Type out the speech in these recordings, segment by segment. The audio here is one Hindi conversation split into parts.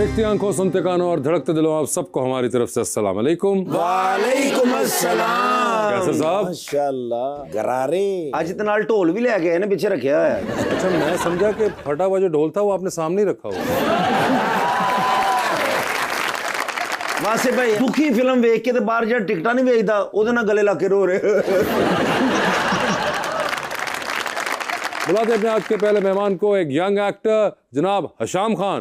देखती आंखों, सुनते कानों और धड़कते दिलों, आप सबको हमारी तरफ से अस्सलाम वालेकुम। वालेकुम अस्सलाम। कैसे साहब? माशाल्लाह गरारे। आज इतना ढोल भी ले गए ना, पीछे रखा है। अच्छा, मैं समझा कि फटा हुआ जो ढोल था वो आपने सामने ही रखा हुआ। वासे भाई दुखी फिल्म देख के तो बाहर जा टिकटा नहीं बेचता, ओदे नाल गले ला के रो रहे। बुलाते अपने आज के पहले मेहमान को, एक यंग एक्टर जनाब हशाम खान।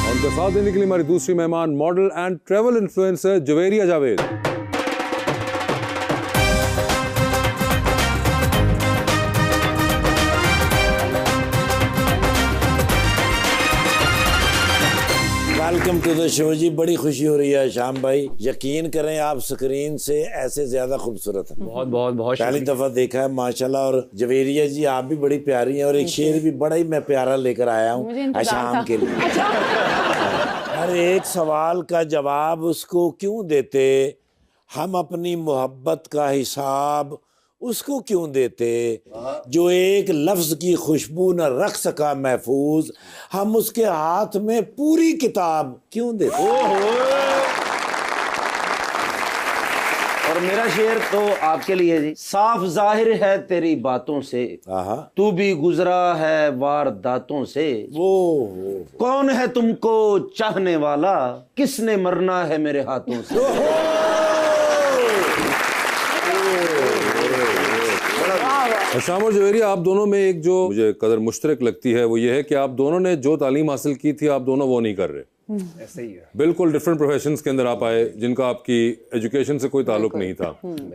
उनके साथ देने के लिए हमारी दूसरी मेहमान, model and travel influencer Javeria Javed. Welcome to the show जी। बड़ी खुशी हो रही है शाम भाई, यकीन करें आप स्क्रीन से ऐसे ज्यादा खूबसूरत हैं। बहुत बहुत बहुत पहली दफा देखा है माशाल्लाह। और जवेरिया जी आप भी बड़ी प्यारी हैं, और एक शेर भी बड़ा ही मैं प्यारा लेकर आया हूँ शाम के लिए। हर एक सवाल का जवाब उसको क्यों देते, हम अपनी मोहब्बत का हिसाब उसको क्यों देते, जो एक लफ्ज की खुशबू न रख सका महफूज, हम उसके हाथ में पूरी किताब क्यों देते। और मेरा शेर तो आपके लिए जी। साफ जाहिर है तेरी बातों से, तू भी गुजरा है वारदातों से। वो कौन है तुमको चाहने वाला, किसने मरना है मेरे हाथों से। हशाम और जवेरिया, आप दोनों में एक जो मुझे कदर मुश्तरक लगती है वो ये है कि आप दोनों ने जो तालीम हासिल की थी, आप दोनों वो नहीं कर रहे। ऐसे ही है। बिल्कुल डिफरेंट प्रोफेशंस के अंदर आप आए जिनका आपकी एजुकेशन से कोई ताल्लुक नहीं था।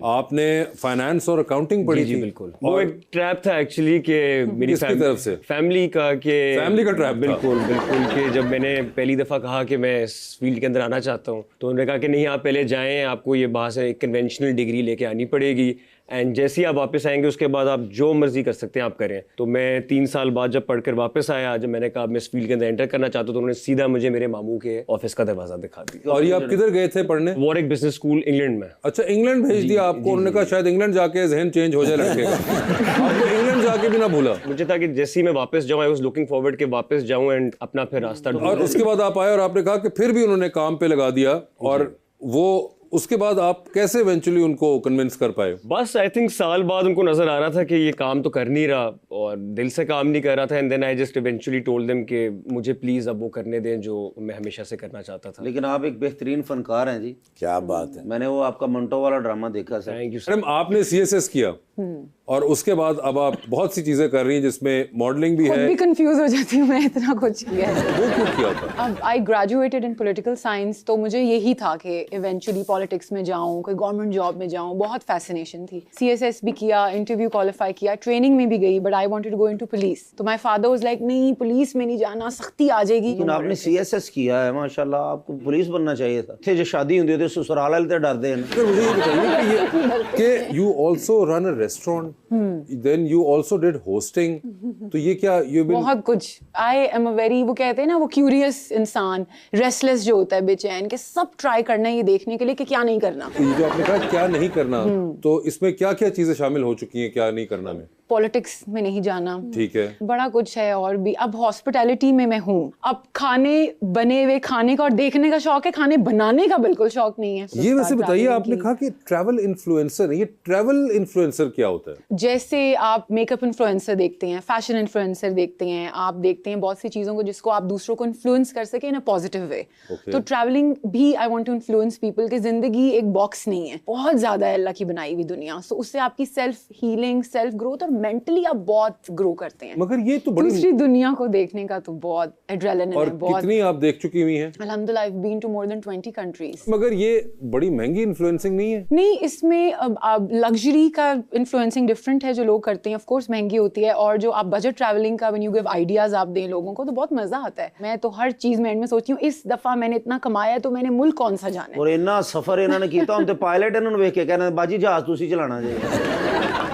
आपने फाइनेंस और अकाउंटिंग पढ़ी थी। बिल्कुल। वो एक ट्रैप था एक्चुअली कि मेरी तरफ से फैमिली का ट्रैप। बिल्कुल बिल्कुल कि जब मैंने पहली दफा कहा कि मैं इस फील्ड के अंदर आना चाहता हूँ, तो उन्होंने कहा कि नहीं, आप पहले जाएं, आपको ये बाहर से एक कन्वेंशनल डिग्री लेके आनी पड़ेगी, एंड जैसे ही आप वापस आएंगे उसके बाद आप जो मर्जी कर सकते हैं आप करें। तो मैं 3 साल बाद जब पढ़कर वापस आया, जब मैंने कहा मैं इस फील्ड के अंदर एंटर करना चाहता हूँ, तो उन्होंने सीधा मुझे मेरे मामू के ऑफिस का दरवाजा दिखा दिया। और ये आप किधर गए थे पढ़ने? वॉरिक बिजनेस स्कूल इंग्लैंड में। अच्छा, इंग्लैंड भेज दिया आपको? उन्होंने कहा शायद इंग्लैंड जाके जहन चेंज हो जाए लड़के का। आपको इंग्लैंड जाके भी ना भूला? मुझे था कि जैसे ही मैं वापस जाऊँ, आई वाज लुकिंग फॉरवर्ड के वापस जाऊँ एंड अपना फिर रास्ता ढूंढूं। और उसके बाद आप आए और आपने कहा कि फिर भी उन्होंने काम पे लगा दिया, और वो उसके बाद आप कैसे इवेंचुअली उनको कन्विंस कर पाए? बस आई थिंक साल बाद उनको नजर आ रहा था कि ये काम तो कर नहीं रहा और दिल से काम नहीं कर रहा था, and then I just eventually told them कि मुझे प्लीज अब वो करने दें जो मैं हमेशा से करना चाहता था। लेकिन आप एक बेहतरीन फनकार हैं जी। क्या बात है। मैंने वो आपका मंटो वाला ड्रामा देखा सर। थैंक यू मैडम, आपने CSS किया और उसके बाद अब आप बहुत सी चीजें कर रही हैं जिसमें मॉडलिंग भी है। भी कंफ्यूज हो जाती हूँ मैं, इतना कुछ किया है। वो क्यों किया था? अब I graduated in political science, तो मुझे यही था कि इवेंचुअली पॉलिटिक्स में जाऊँ, कोई गवर्नमेंट जॉब में जाऊँ, बहुत फैसिनेशन थी। CSS भी किया, इंटरव्यू क्वालिफाई किया, ट्रेनिंग में भी गई, but I wanted to go into police. तो माय फादर वाज लाइक, नहीं पुलिस में नहीं जाना, सख्ती आ जाएगी। लेकिन आपने CSS किया है माशाल्लाह, आपको पुलिस बनना चाहिए था। थे जो शादी होती है ससुराल वाले तो डरते हैं ना। मुझे ये बताइए कि you also run a restaurant, then you also did hosting, तो ये क्या बहुत कुछ। आई एम अ वेरी, वो कहते हैं ना, वो क्यूरियस इंसान, रेस्टलेस जो होता है, बेचैन, के सब ट्राई करना है ये देखने के लिए कि क्या नहीं करना। जो आपने कहा क्या नहीं करना, तो इसमें क्या क्या चीजें शामिल हो चुकी हैं क्या नहीं करना में? पॉलिटिक्स में नहीं जाना, ठीक है, बड़ा कुछ है। और भी अब हॉस्पिटैलिटी में मैं हूँ, अब खाने बने हुए खाने का और देखने का शौक है, खाने बनाने का बिल्कुल शौक नहीं है। ये वैसे बताइए, आपने कहा कि ट्रैवल इन्फ्लुएंसर, ये ट्रैवल इन्फ्लुएंसर क्या होता है? जैसे आप मेकअप इन्फ्लुएंसर देखते हैं, फैशन इन्फ्लुएंसर देखते हैं, आप देखते हैं बहुत सी चीजों को जिसको आप दूसरों को इन्फ्लुएंस कर सके इन अ पॉजिटिव वे। तो ट्रैवलिंग भी I want to influence people कि जिंदगी एक बॉक्स नहीं है, बहुत ज्यादा है अल्लाह की बनाई हुई दुनिया। सो उससे आपकी सेल्फ हीलिंग, सेल्फ ग्रोथ और मेंटली आप बहुत ग्रो करते हैं। मगर ये तो बड़ी दूसरी दुनिया को देखने का तो बहुत एड्रेनालिन है। बहुत कितनी आप देख चुकी हुई हैं? अल्हम्दुलिल्लाह, I've been to more than 20 countries। मगर ये बड़ी महंगी इन्फ्लुएंसिंग नहीं है? नहीं, इसमें अब लग्जरी का इन्फ्लुएंसिंग डिफरेंट है जो लोग करते हैं, ऑफ कोर्स महंगी होती है। और जो आप बजट ट्रैवलिंग का, व्हेन यू गिव आइडियाज आप दें लोगों को, तो बहुत मजा आता है। मैं तो हर चीज में एंड में सोचती हूँ, इस दफा मैंने इतना कमाया तो मैंने मुल्क कौन सा जाना है। और इन्ना सफर इन्होंने किया, हम तो पायलट इन्होंने देख के कहना बाजी जहाज तुसी चलाना चाहिए।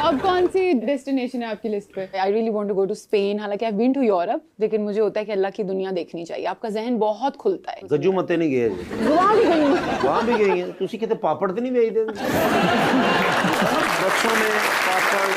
अब कौन सी डेस्टिनेशन है आपकी लिस्ट पे? I really want to go to Spain. हालांकि आई बीन टू यूरोप, लेकिन मुझे होता है कि अल्लाह की दुनिया देखनी चाहिए। आपका जहन बहुत खुलता है। गज्जू मते नहीं गए जी, वहाँ भी गई हूँ। वहाँ भी गई हैं तुसी किते पापड़ तो नहीं भेजते बच्चों में पापड़।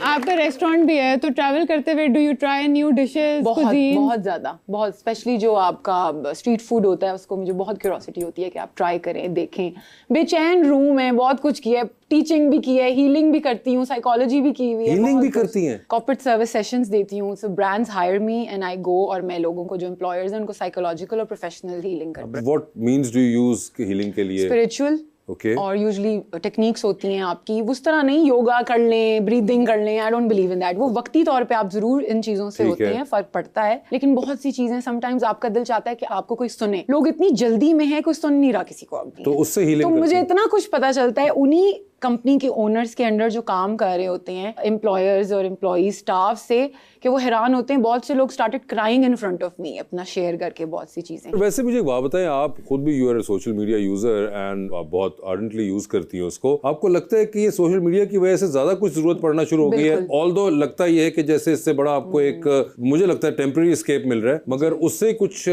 आपका रेस्टोरेंट भी है, तो ट्रैवल करते हुए do you try new dishes? बहुत ज्यादा, बहुत स्पेशली जो आपका स्ट्रीट फूड होता है उसको मुझे बहुत क्यूरोसिटी होती है कि आप ट्राई करें, देखें। बेचैन रूम है, बहुत कुछ किया है, टीचिंग भी की है, हीलिंग भी करती हूँ, साइकोलॉजी भी की हुई है। हीलिंग भी करती हैं? कॉर्पोरेट सर्विस सेशंस देती हूँ, so brands hire me and I go, और मैं लोगों को जो एम्प्लॉयर्स हैं उनको साइकोलॉजिकल और प्रोफेशनल हीलिंग करती हूँ। What means do you use healing के लिए? Spiritual Okay. और यूजुअली टेक्निक्स होती हैं आपकी, उस तरह नहीं योगा कर लें, ब्रीदिंग कर लें, I don't believe in that. वो वक्ती तौर पे आप जरूर इन चीजों से होते हैं, फर्क पड़ता है, लेकिन बहुत सी चीजें समटाइम्स आपका दिल चाहता है कि आपको कोई सुने। लोग इतनी जल्दी में है, कोई सुन नहीं रहा किसी को अभी, तो उससे हीलिंग तो मुझे इतना कुछ पता चलता है उन्हीं कंपनी के ओनर्स के अंडर जो काम कर रहे होते हैं, एम्प्लॉयर्स और एम्प्लॉई स्टाफ से, कि वो हैरान होते हैं। बहुत से लोग started crying in front of me, अपना शेयर करके बहुत सी चीजें। वैसे मुझे एक बात बताएं, आप खुद भी you are social media user and आप बहुत आर्डेंटली यूज करती हैं उसको। आपको लगता है कि ये सोशल मीडिया की वजह से ज्यादा कुछ जरूरत पड़ना शुरू हो गई है? ऑल्दो लगता ये है कि जैसे इससे बड़ा आपको एक, मुझे लगता है टेम्पररी एस्केप मिल रहा है, मगर उससे कुछ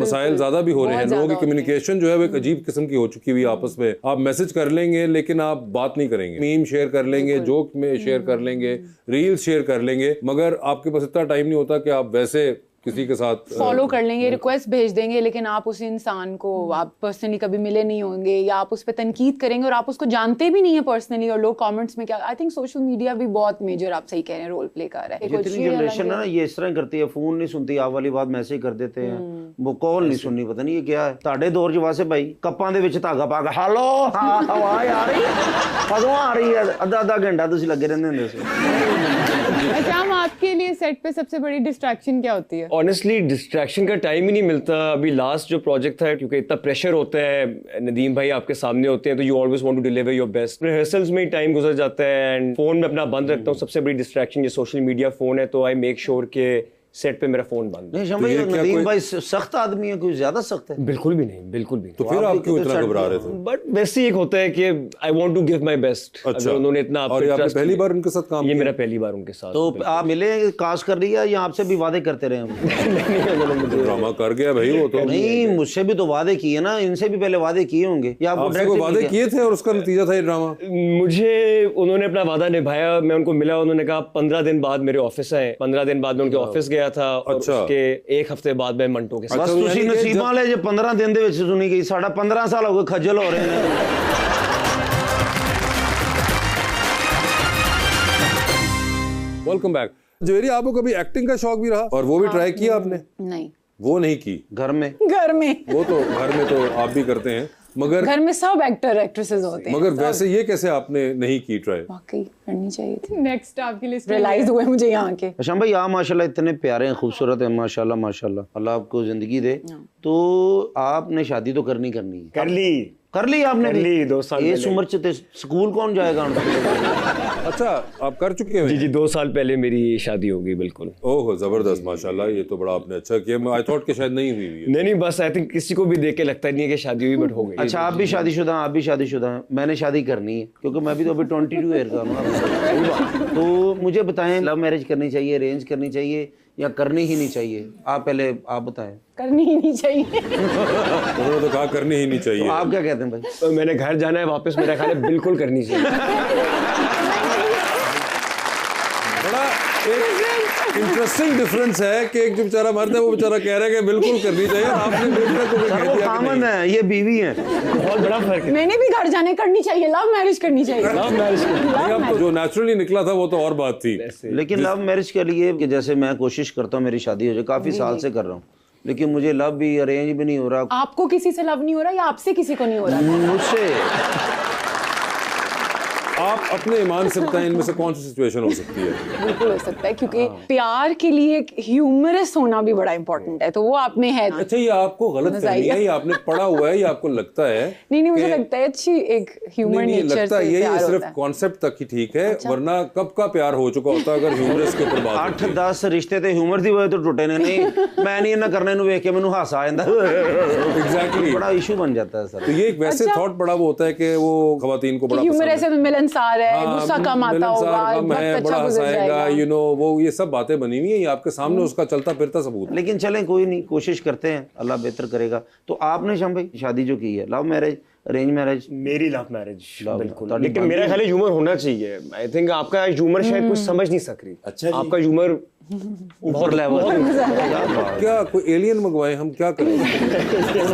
मसाइल ज्यादा भी हो रहे हैं। लोगों की कम्युनिकेशन जो है वो एक अजीब किस्म की हो चुकी हुई है आपस में। आप मैसेज कर लेंगे लेकिन आप बात नहीं करेंगे, मीम शेयर कर लेंगे, जोक में शेयर कर लेंगे, रील्स शेयर कर लेंगे, मगर आपके पास इतना टाइम नहीं होता कि आप वैसे किसी के साथ फॉलो कर लेंगे, रिक्वेस्ट भेज देंगे, लेकिन आप उस इंसान को आप पर्सनली कभी मिले नहीं होंगे, या आप उस पर तनकीद करेंगे और आप उसको जानते भी नहीं है पर्सनली, और लोग कमेंट्स में क्या। आई थिंक सोशल मीडिया भी बहुत मेजर, आप सही कह रहे हैं, रोल प्ले कर रहा है। जितनी जनरेशन है ना ये इस तरह करती है, फोन नहीं सुनती, आप वाली बात मैसेज कर देते हैं, वो कॉल नहीं सुननी, पता नहीं ये क्या है। ਤੁਹਾਡੇ ਦੌਰ 'ਚ ਵਾਸੇ ਭਾਈ ਕੱਪਾਂ ਦੇ ਵਿੱਚ ਧਾਗਾ ਪਾ ਕੇ ਹੈਲੋ ਹਾਂ ਆਵਾਜ਼ ਆ ਰਹੀ ਕਦੋਂ ਆ ਰਹੀ ਹੈ, ਅੱਧਾ ਘੰਟਾ ਤੁਸੀਂ ਲੱਗੇ ਰਹਿੰਦੇ ਹੁੰਦੇ ਸੀ। अच्छा, हम आपके लिए सेट पे सबसे बड़ी डिस्ट्रैक्शन क्या होती है? ऑनेस्टली डिस्ट्रैक्शन का टाइम ही नहीं मिलता। अभी लास्ट जो प्रोजेक्ट था, क्योंकि इतना प्रेशर होता है, नदीम भाई आपके सामने होते हैं, तो you always want to deliver your best. Rehearsals में ही टाइम गुजर जाता है एंड फोन में अपना बंद रखता हूँ। सबसे बड़ी डिस्ट्रैक्शन ये सोशल मीडिया, फोन है, तो आई मेक श्योर के सेट पे मेरा फोन बंद। नहीं शम भाई, नदीम भाई सख्त आदमी है, कोई ज्यादा सख्त है? बिल्कुल भी नहीं, बिल्कुल भी नहीं। तो फिर आप क्यों इतना घबरा रहे थे? बट वैसे एक होता है कि I want to give my best. अच्छा, उन्होंने इतना और आपने पहली बार उनके साथ काम ये किया? मेरा पहली बार उनके साथ। तो आप मिले, कास्ट कर लिया या आपसे भी वादे करते रहे हम? नहीं, ड्रामा कर गया भाई वो तो। नहीं, मुझसे भी तो वादे किए ना, इनसे भी पहले वादे किए होंगे या आपको आपसे कोई वादे किए थे और उसका नतीजा था ये ड्रामा? मुझे उन्होंने अपना वादा निभाया। मैं उनको मिला, उन्होंने कहा 15 दिन बाद मेरे ऑफिस आए। 15 दिन बाद मैं उनके ऑफिस गया था, और अच्छा। उसके एक हफ्ते बाद मैं मंटो के साथ। बस ਤੁਸੀਂ ਨਸੀਬਾਂ ਵਾਲੇ ਜੇ 15 ਦਿਨ ਦੇ ਵਿੱਚ ਸੁਣੀ ਗਈ, ਸਾਡਾ 15 ਸਾਲ ਹੋ ਗਏ ਖੱਜਲ ਹੋ ਰਹੇ ਨੇ। Welcome back. जवेरी, आपको कभी एक्टिंग का शौक भी रहा और वो भी ट्राई किया आपने? नहीं, वो नहीं की? घर में वो तो घर में तो आप भी करते हैं, मगर घर में सब एक्टर एक्ट्रेसेस होते हैं, मगर वैसे ये कैसे आपने नहीं की ट्राई? वाकई करनी चाहिए थी। नेक्स्ट आपकी लिस्ट रियलाइज हुए मुझे यहाँ के। अच्छा भाई, आप माशाल्लाह इतने प्यारे हैं, खूबसूरत हैं, माशाल्लाह माशाल्लाह, अल्लाह आपको जिंदगी दे। तो आपने शादी तो करनी है? कर ली आपने? कर ली 2 साल इस उम्र से स्कूल कौन जाएगा? अच्छा, आप कर चुके हैं? जी 2 साल पहले मेरी शादी हो गई। बिल्कुल। ओह जबरदस्त, माशाल्लाह, ये तो बड़ा आपने अच्छा किया। आई थॉट कि शायद नहीं हुई है। नहीं, बस आई थिंक किसी को भी देख के लगता नहीं है कि शादी हुई, बट हो गई। अच्छा, आप भी शादीशुदा हैं? आप भी शादीशुदा हैं? मैंने शादी करनी है क्योंकि मैं भी तो अभी 22 ईयर का हूँ। तो मुझे बताएं, लव मैरिज करनी चाहिए, अरेंज करनी चाहिए, या करनी ही नहीं चाहिए? आप पहले आप बताएं। करनी ही नहीं चाहिए। उन्होंने तो कहा करनी ही नहीं चाहिए। तो आप क्या कहते हैं भाई? तो मैंने घर जाना है वापस, मेरा ख्याल है बिल्कुल करनी चाहिए। बड़ा एक इंटरेस्टिंग डिफरेंस है कि एक जो बेचारा मर्द है वो बेचारा कह रहा है कि बिल्कुल करनी चाहिए, और आपने दूसरे को कह वो दिया कि खामन है, ये बीवी है। बहुत बड़ा फर्क है। मैंने भी घर जाने करनी चाहिए, लव मैरिज करनी चाहिए। लव मैरिज नहीं। अब तो जो नेचुरली निकला था वो तो और बात थी। लेकिन लव मैरिज के लिए कि जैसे मैं कोशिश करता हूँ मेरी शादी हो जाए, काफी साल से कर रहा हूँ, लेकिन मुझे लव भी अरेंज भी नहीं हो रहा। आपको किसी से लव नहीं हो रहा या आपसे किसी को नहीं हो रहा? मुझसे आप अपने ईमान से बताएं इनमें से कौन सी सिचुएशन हो सकती है? बिल्कुल हो सकता है, क्योंकि प्यार के लिए एक ह्यूमरस होना भी बड़ा इंपॉर्टेंट है, तो वो आप में है। अच्छा, ये आपको गलत फहमी है, ये आपने पढ़ा हुआ है, ये आपको लगता है? नहीं, मुझे लगता है अच्छी एक ह्यूमर नेचर लगता से है ये प्यार सिर्फ होता है। कॉन्सेप्ट तक ही ठीक है, वरना कब का प्यार हो चुका होता अगर ह्यूमरस के ऊपर बात होती। 8-10 रिश्ते ते ह्यूमर दी वजह तो टुटे ने नहीं, मैं नहीं इन्ना करने नु वेख के मैनू हासा आ जांदा। एग्जैक्टली, बड़ा इशू बन जाता है सर। तो ये एक वैसे थॉट बड़ा वो होता है कि वो खवातीन को बड़ा ह्यूमर ऐसे में मिलनसार है, हाँ, गुस्सा कम आता होगा, कम है, वक्त बड़ा अच्छा गुजर हंसाएगा, जाएगा। यू नो, वो ये सब बातें बनी हुई है, ये आपके सामने उसका चलता फिरता सबूत। लेकिन चलें कोई नहीं, कोशिश करते हैं, अल्लाह बेहतर करेगा। तो आपने शाम भाई शादी जो की है, लव मैरिज, अरेंज मैरिज? मेरी लव मैरिज बिल्कुल, तो लेकिन मेरा ख्याल है ह्यूमर होना चाहिए। आई थिंक आपका ह्यूमर शायद कुछ समझ नहीं सक रही। अच्छा जी। आपका ह्यूमर ऊपर लेवल। क्या कोई एलियन मंगवाए हम, क्या करें?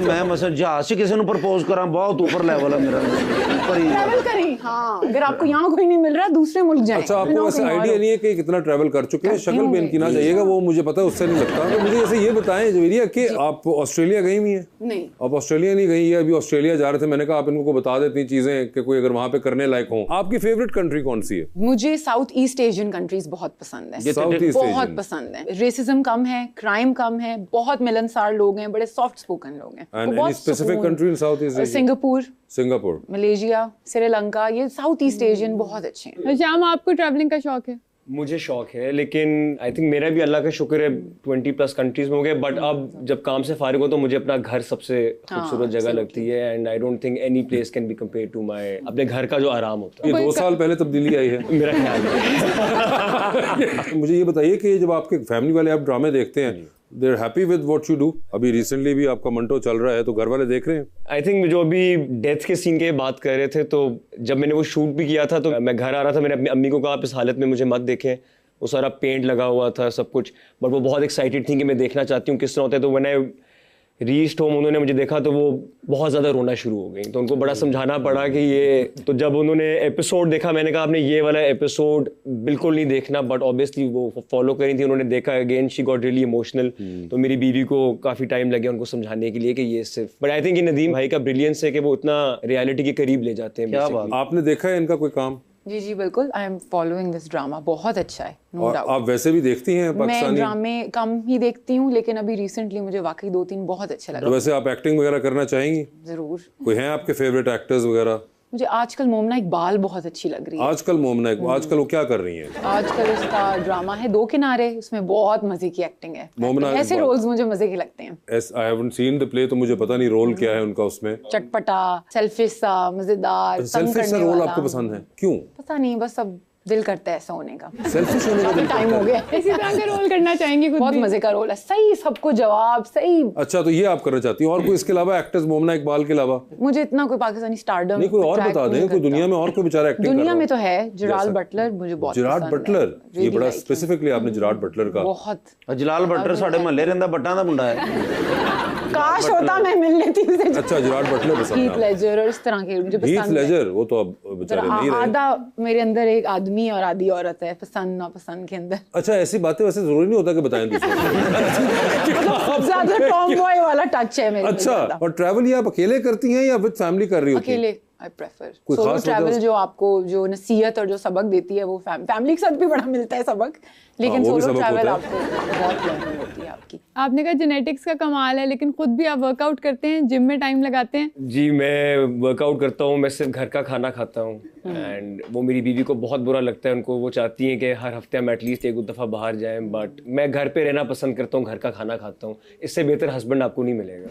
मैं मसलन जहाज से किसी ने प्रपोज करा, बहुत ऊपर लेवल है मेरा, ऊपर ही। ट्रैवल करें, हाँ, अगर आपको यहाँ कोई नहीं मिल रहा दूसरे मुल्क जाएं। अच्छा, आपको वैसे आइडिया नहीं है कि कितना ट्रैवल कर चुके हैं? शक्ल पे इनकी ना जाइएगा, वो मुझे पता है, उससे नहीं लगता। तो मुझे ऐसे ये बताएं जवेरिया कि आप ऑस्ट्रेलिया गई हुई हैं? नहीं, आप ऑस्ट्रेलिया नहीं गई है, अभी ऑस्ट्रेलिया जा रहे थे, मैंने कहा आप इनको बता देती चीजें कि कोई अगर वहां पे करने लायक हो। आपकी फेवरेट कंट्री कौन सी है? मुझे साउथ ईस्ट एशियन कंट्रीज बहुत पसंद है, साउथ ईस्ट बहुत पसंद है। रेसिज्म कम है, क्राइम कम है, बहुत मिलनसार लोग हैं, बड़े सॉफ्ट स्पोकन लोग हैं। एंड बहुत any specific country in south east? Singapore, Singapore, Malaysia, Sri Lanka, ये साउथ ईस्ट एशियन बहुत अच्छे हैं। शाम, आपको ट्रैवलिंग का शौक है? मुझे शौक है, लेकिन आई थिंक मेरा भी अल्लाह का शुक्र है 20+ कंट्रीज में हो गए, बट अब जब काम से फारिग हो तो मुझे अपना घर सबसे खूबसूरत जगह लगती है। And I don't think any place can be compare to my अपने घर का जो आराम होता है। ये 2 साल पहले तब्दीली आई है मेरा ख्याल है। मुझे ये बताइए कि जब आपके फैमिली वाले आप ड्रामे देखते हैं, they are happy with what you do? अभी रिसेंटली भी आपका मंटो चल रहा है, तो घर वाले देख रहे हैं? आई थिंक जो अभी डेथ के सीन के बात कर रहे थे, तो जब मैंने वो शूट भी किया था तो मैं घर आ रहा था, मैंने अपनी अम्मी को कहा आप इस हालत में मुझे मत देखें, वो सारा पेंट लगा हुआ था सब कुछ, बट वो बहुत एक्साइटेड थी कि मैं देखना चाहती हूँ किस तरह होता है। तो मैंने रीच्ड होम, उन्होंने मुझे देखा तो वो बहुत ज़्यादा रोना शुरू हो गई, तो उनको बड़ा समझाना पड़ा कि ये, तो जब उन्होंने एपिसोड देखा मैंने कहा आपने ये वाला एपिसोड बिल्कुल नहीं देखना, बट ऑब्वियसली वो फॉलो करी थी, उन्होंने देखा, again she got really emotional. तो मेरी बीवी को काफ़ी टाइम लगे उनको समझाने के लिए कि ये सिर्फ, बट आई थिंक नदीम भाई का ब्रिलियंस है कि वो इतना रियलिटी के करीब ले जाते हैं। क्या बात। आपने देखा है इनका कोई काम? जी बिल्कुल, I am following this drama, बहुत अच्छा है, नो और डाउट। आप वैसे भी देखती हैं मैं पाकिस्तानी? ड्रामे कम ही देखती हूँ, लेकिन अभी रिसेंटली मुझे वाकई 2-3 बहुत अच्छे तो लगे। वैसे आप एक्टिंग वगैरह करना चाहेंगी? जरूर। कोई हैं आपके फेवरेट एक्टर्स वगैरह? मुझे आजकल मोमना इकबाल बहुत अच्छी लग रही है। आजकल मोमना इकबाल, आजकल वो क्या कर रही हैं? आजकल उसका ड्रामा है 2 किनारे, उसमें बहुत मजे की एक्टिंग है। मोमना ऐसे इकबाल। रोल्स मुझे मजे के लगते हैं। I haven't seen the play, तो मुझे पता नहीं रोल क्या है उनका उसमें। चटपटा, सेल्फिश सा, मजेदार, तंग सेल्फिश सा करने रोल वाला। आपको पसंद है, क्यों? पता नहीं, बस अब दिल करता है ऐसा होने का। सेल्फिश होने का दिल टाइम करता हो है? गया। इसी तरह का रोल करना चाहेंगे खुद बहुत भी? मजे का रोल है, सही सबको जवाब सही। अच्छा, तो ये आप करना चाहती हैं? और कोई इसके अलावा एक्टर्स मोमना इकबाल के अलावा? मुझे इतना कोई पाकिस्तानी स्टारडम नहीं, कोई और बता दें, कोई दुनिया में और कोई बेचारा एक्टिंग दुनिया में तो है जिराल बटलर, मुझे बहुत जिराड पसंद है। बटलर, ये Really बड़ा like him. स्पेसिफिकली आपने जिराड बटलर का। बहुत। जलाल भट्टर साढ़े महल्ले रहंदा, बट्टां दा मुंडा है। काश होता मैं मिल लेती उसे। अच्छा, जिराड बटलर पसंद हीथ है? लेजर और इस तरह के मुझे हीथ पसंद है। लेजर, वो तो अब बेचारे नहीं रहे। आधा मेरे अंदर एक आदमी और आधी औरत है, पसंद नापसंद के अंदर। अच्छा, ऐसी बातें वैसे जरूरी नहीं होता कि बताएं दूसरों को। ज्यादा टॉम बॉय वाला टच है मेरे में अच्छा, ज्यादा। और ट्रैवल ये आप अकेले करती हैं या विद फैमिली कर रही होती हैं? अकेले आई प्रेफर कोई सोलो खास वजह ट्रैवल, उस- जो आपको जो नसीहत और जो सबक देती है वो फैमिली के साथ भी बड़ा मिलता है सबक, लेकिन वो भी सोलो सबक ट्रैवल होता है। आपको बहुत लर्निंग होती है आपकी। आपने कहा जेनेटिक्स का कमाल है, लेकिन खुद भी आप वर्कआउट करते हैं, जिम में टाइम लगाते हैं? जी, मैं वर्कआउट करता हूँ, मैं सिर्फ घर का खाना खाता हूँ। एंड वो मेरी बीवी को बहुत बुरा लगता है, उनको वो चाहती हैं कि हर हफ्ते हम एटलीस्ट 1 दफ़ा बाहर जाएं, बट मैं घर पे रहना पसंद करता हूँ, घर का खाना खाता हूँ। इससे बेहतर हस्बैंड आपको नहीं मिलेगा।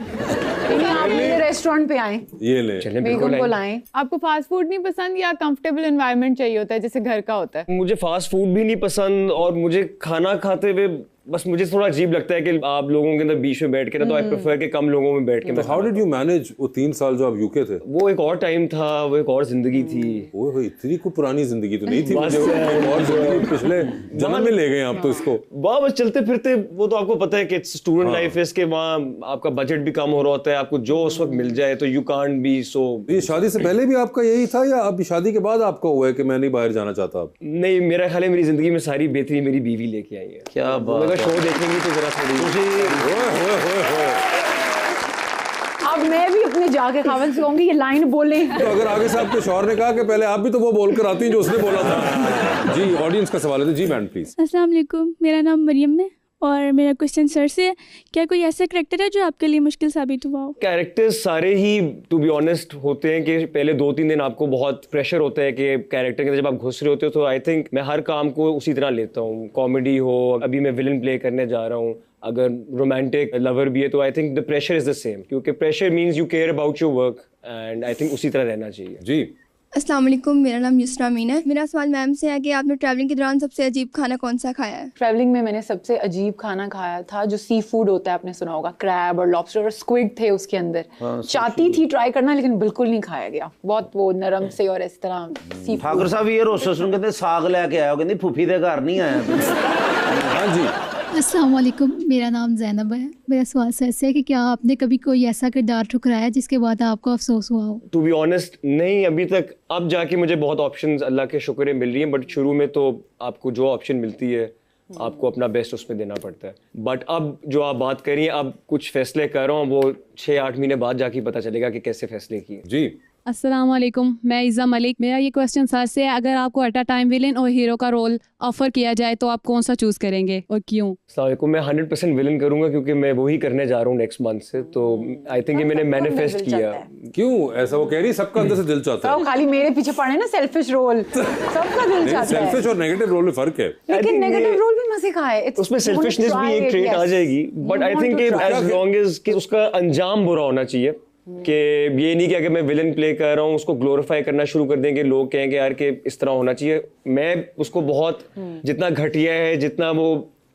लेकिन आप मेरे रेस्टोरेंट पे आए, ये ले। चलें, बेगम बिल्कुल को आएं। लाएं। आपको फास्ट फूड नहीं पसंद या कंफर्टेबल एनवायरनमेंट चाहिए होता है जैसे घर का होता है? मुझे फास्ट फूड भी नहीं पसंद, और मुझे खाना खाते हुए बस मुझे थोड़ा अजीब लगता है कि आप लोगों के अंदर बीच में बैठ के ना, तो आई प्रेफर कि कम लोगों में बैठ के तो मैं हाउ डिड यू मैनेज वो 3 साल जो आप यूके थे? वो एक और टाइम था, वो एक और जिंदगी थी। ओए होए, इतनी कोई पुरानी जिंदगी तो नहीं थी, बस, मुझे एक और जिंदगी पिछले जन्म में ले गए आप तो इसको। वाह, बस चलते फिरते, वो तो आपको पता है कि स्टूडेंट लाइफ है, इसके वहाँ आपका बजट भी कम हो रहा होता है, आपको जो उस वक्त मिल जाए, तो यू कांट बी सो। ये शादी से पहले भी आपका यही था या अभी शादी के बाद आपका हुआ है कि मैं नहीं बाहर जाना चाहता अब? नहीं, मेरा ख्याल है मेरी जिंदगी में सारी बेहतरी मेरी बीवी लेके आई है। क्या बात अगर शो देखेंगी तो जरा थोड़ी ओए होए होए होए। आप मैं भी अपने जाके खावन से कहूंगी ये लाइन बोले। तो अगर आगे से आपके शौहर ने कहा कि पहले आप भी तो वो बोलकर आती हैं जो उसने बोला था। जी ऑडियंस का सवाल है, जी मैम प्लीज। अस्सलाम वालेकुम, मेरा नाम मरियम है और मेरा क्वेश्चन सर से है, क्या कोई ऐसा करेक्टर है जो आपके लिए मुश्किल साबित हुआ हो? कैरेक्टर्स सारे ही टू बी ऑनेस्ट होते हैं कि पहले 2-3 दिन आपको बहुत प्रेशर होता है कि कैरेक्टर के अंदर जब आप घुस रहे होते हो, तो आई थिंक मैं हर काम को उसी तरह लेता हूँ। कॉमेडी हो, अभी मैं विलन प्ले करने जा रहा हूँ, अगर रोमांटिक लवर भी है तो I think the pressure is the same, क्योंकि pressure means you care about your work and I think उसी तरह रहना चाहिए। जी अस्सलाम वालेकुम, मेरा नाम युस्रा अमीन है। मेरा सवाल मैम से है कि आपने ट्रैवलिंग के दौरान सबसे अजीब खाना कौन सा खाया है? ट्रैवलिंग में मैंने सबसे अजीब खाना खाया था जो सी फूड होता है, आपने सुना होगा, क्रैब और लॉबस्टर और स्क्विड थे उसके अंदर। चाहती थी ट्राई करना लेकिन बिल्कुल नहीं खाया गया, बहुत वो नरम से और इस तरह सी ठाकुर साहब ये रोसस ਨੂੰ ਕਹਿੰਦੇ ਸਾਗ ਲੈ ਕੇ ਆਇਆ, ਕਹਿੰਦੀ ਫੁੱਫੀ ਦੇ ਘਰ नहीं आया। हाँ जी अस्सलाम वालेकुम, मेरा नाम जैनब है। मेरा सवाल सर से है कि क्या आपने कभी कोई ऐसा किरदार ठुकराया जिसके बाद आपको अफसोस हुआ हो? टू बी ऑनेस्ट नहीं, अभी तक। अब जाके मुझे बहुत ऑप्शंस अल्लाह के शुक्र है मिल रही हैं, बट शुरू में तो आपको जो ऑप्शन मिलती है आपको अपना बेस्ट उसमें देना पड़ता है। बट अब जो आप बात करिए, अब कुछ फैसले कर रहा हूँ, वो 6-8 महीने बाद जाके पता चलेगा कि कैसे फैसले किए। जी अस्सलाम वालेकुम, मैं इज़ा मलिक। मेरा ये क्वेश्चन सर से है, अगर आपको एट अ टाइम विलन और हीरो का रोल ऑफर किया जाए तो आप कौन सा चूज करेंगे और क्यों? अस्सलाम वालेकुम, मैं 100% विलन करूंगा क्योंकि मैं वही करने जा रहा हूँ नेक्स्ट मंथ से, तो आई थिंक ये मैंने मैनिफेस्ट किया। क्यों ऐसा वो कह रही है? सबका अंदर से दिल चाहता है। खाली मेरे पीछे पड़े ना सेल्फिश रोल, सबका दिल चाहता है। सेल्फिश और नेगेटिव रोल में फर्क है, लेकिन नेगेटिव रोल भी मजे का है, उसमें सेल्फिशनेस भी एक ट्रेट आ जाएगी, but I think as long as कि उसका अंजाम बुरा होना चाहिए, कि ये नहीं कि अगर मैं विलन प्ले कर रहा हूँ उसको ग्लोरीफाई करना शुरू कर देंगे, लोग कहेंगे यार कि इस तरह होना चाहिए। मैं उसको बहुत जितना घटिया है, जितना वो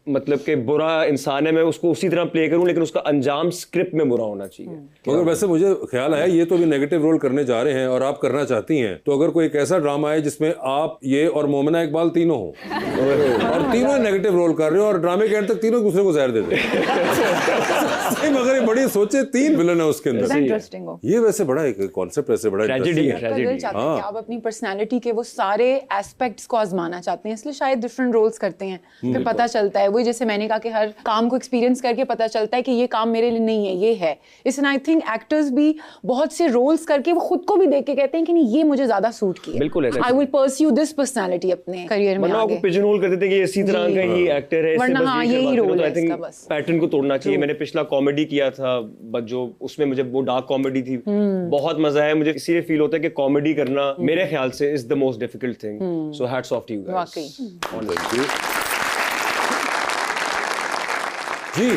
मतलब कि बुरा इंसान है, मैं उसको उसी तरह प्ले करूं, लेकिन उसका अंजाम स्क्रिप्ट में बुरा होना चाहिए। तो अगर वैसे मुझे ख्याल आया ये तो भी नेगेटिव रोल करने जा रहे हैं और आप करना चाहती हैं, तो अगर कोई एक ऐसा ड्रामा है जिसमें आप ये और मोमिना इकबाल तीनों हो और तीनों नेगेटिव रोल कर रहे हो और ड्रामे के एंड तक तीनों दूसरे को जहर देते हैं, मगर ये बड़ी सोचे 3 विलन है उसके अंदर। इंटरेस्टिंग हो ये वैसे बड़ा एक कॉन्सेप्ट ऐसे बड़ा ट्रेजेडी है, दिल ट्रेजेडी। चाहता है कि आप अपनी पर्सनालिटी के वो सारे एस्पेक्ट्स को आजमाना चाहते हैं, इसलिए शायद डिफरेंट रोल्स करते हैं, फिर पता चलता है। वही जैसे मैंने कहा कि हर काम को एक्सपीरियंस करके पता चलता है कि ये काम मेरे लिए नहीं है, ये है। इसलिए आई थिंक एक्टर्स भी बहुत से रोल्स करके वो खुद को भी देख के कहते हैं कि नहीं ये मुझे ज्यादा सूट किया, बिल्कुल ऐसा। I will pursue this personality अपने करियर में वरना आगे। आपको पिजन होल कर देते हैं कि इसी तरह का ही एक्टर है, वरना हाँ यही रोल है आई थिंक इसका बस। पैटर्न को तोड़ना चाहिए। मैंने पिछला कॉमेडी किया था, बट जो उसमें मुझे वो डार्क कॉमेडी थी, बहुत मजा आया मुझे। इसीलिए फील होता है कि कॉमेडी करना मेरे ख्याल से is the most difficult thing, so hats off to you guys. वाकई जी